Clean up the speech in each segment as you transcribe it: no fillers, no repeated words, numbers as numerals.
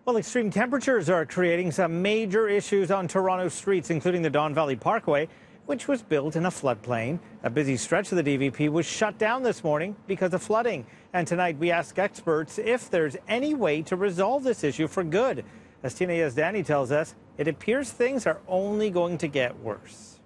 Well, extreme temperatures are creating some major issues on Toronto's streets, including the Don Valley Parkway, which was built in a floodplain. A busy stretch of the DVP was shut down this morning because of flooding. And tonight we ask experts if there's any way to resolve this issue for good. As Tina Yazdani tells us, it appears things are only going to get worse.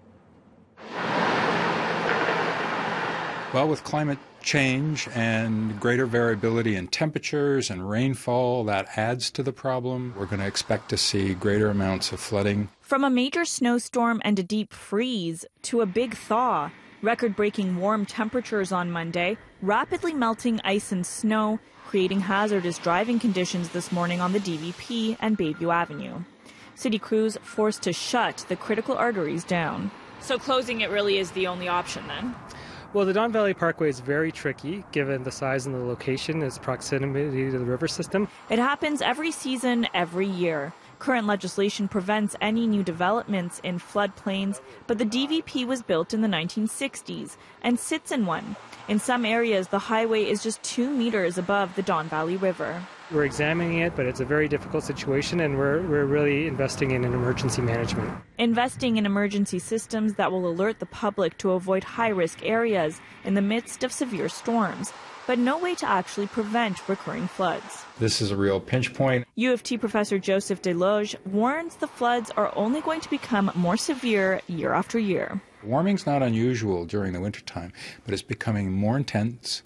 Well, with climate change and greater variability in temperatures and rainfall, that adds to the problem. We're going to expect to see greater amounts of flooding. From a major snowstorm and a deep freeze to a big thaw, record-breaking warm temperatures on Monday, rapidly melting ice and snow, creating hazardous driving conditions this morning on the DVP and Bayview Avenue. City crews forced to shut the critical arteries down. So closing it really is the only option then? Well, the Don Valley Parkway is very tricky given the size and the location, its proximity to the river system. It happens every season, every year. Current legislation prevents any new developments in floodplains, but the DVP was built in the 1960s and sits in one. In some areas, the highway is just 2 meters above the Don Valley River. We're examining it, but it's a very difficult situation, and we're really investing in an emergency management. Investing in emergency systems that will alert the public to avoid high-risk areas in the midst of severe storms, but no way to actually prevent recurring floods. This is a real pinch point. U of T professor Joseph Deloge warns the floods are only going to become more severe year after year. Warming's not unusual during the wintertime, but it's becoming more intense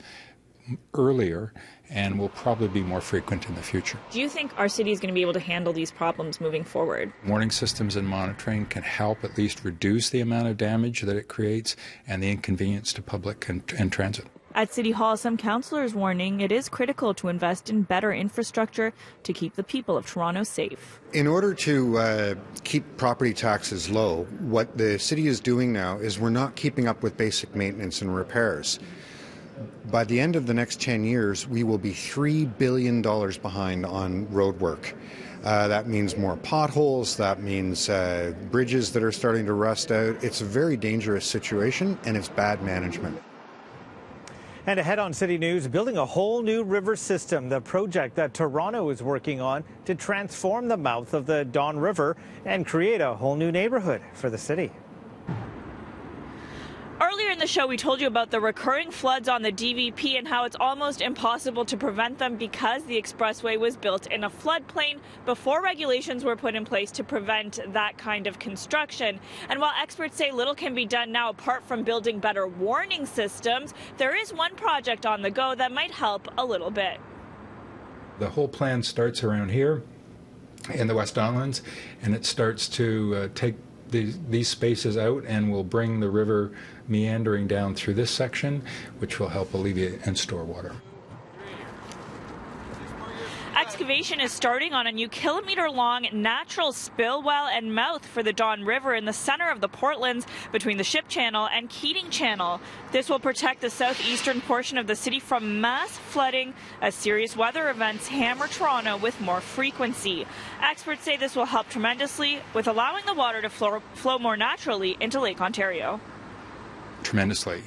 earlier and will probably be more frequent in the future. Do you think our city is going to be able to handle these problems moving forward? Warning systems and monitoring can help at least reduce the amount of damage that it creates and the inconvenience to public and transit. At City Hall, some councillors warning it is critical to invest in better infrastructure to keep the people of Toronto safe. In order to keep property taxes low, what the city is doing now is we're not keeping up with basic maintenance and repairs. By the end of the next 10 years, we will be $3 billion behind on road work. That means more potholes, that means bridges that are starting to rust out. It's a very dangerous situation, and it's bad management. And ahead on City News, building a whole new river system, the project that Toronto is working on to transform the mouth of the Don River and create a whole new neighborhood for the city. Earlier in the show, we told you about the recurring floods on the DVP and how it's almost impossible to prevent them because the expressway was built in a floodplain before regulations were put in place to prevent that kind of construction. And while experts say little can be done now apart from building better warning systems, there is one project on the go that might help a little bit. The whole plan starts around here in the West Donlands, and it starts to take these spaces out and will bring the river meandering down through this section, which will help alleviate and store water. Excavation is starting on a new kilometer-long natural spill well and mouth for the Don River in the center of the Portlands between the Ship Channel and Keating Channel. This will protect the southeastern portion of the city from mass flooding as serious weather events hammer Toronto with more frequency. Experts say this will help tremendously with allowing the water to flow more naturally into Lake Ontario. Tremendously.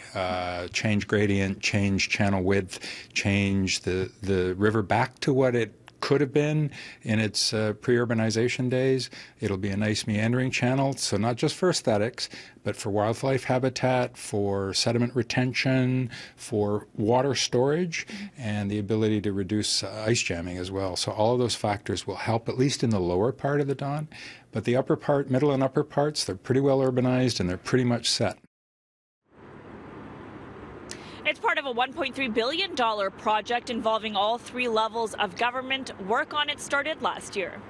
Change gradient, change channel width, change the river back to what it could have been in its pre-urbanization days. It'll be a nice meandering channel, so not just for aesthetics, but for wildlife habitat, for sediment retention, for water storage, and the ability to reduce ice jamming as well. So all of those factors will help, at least in the lower part of the Don. But the upper part, middle and upper parts, they're pretty well urbanized and they're pretty much set. It's part of a $1.3 billion project involving all 3 levels of government. Work on it started last year.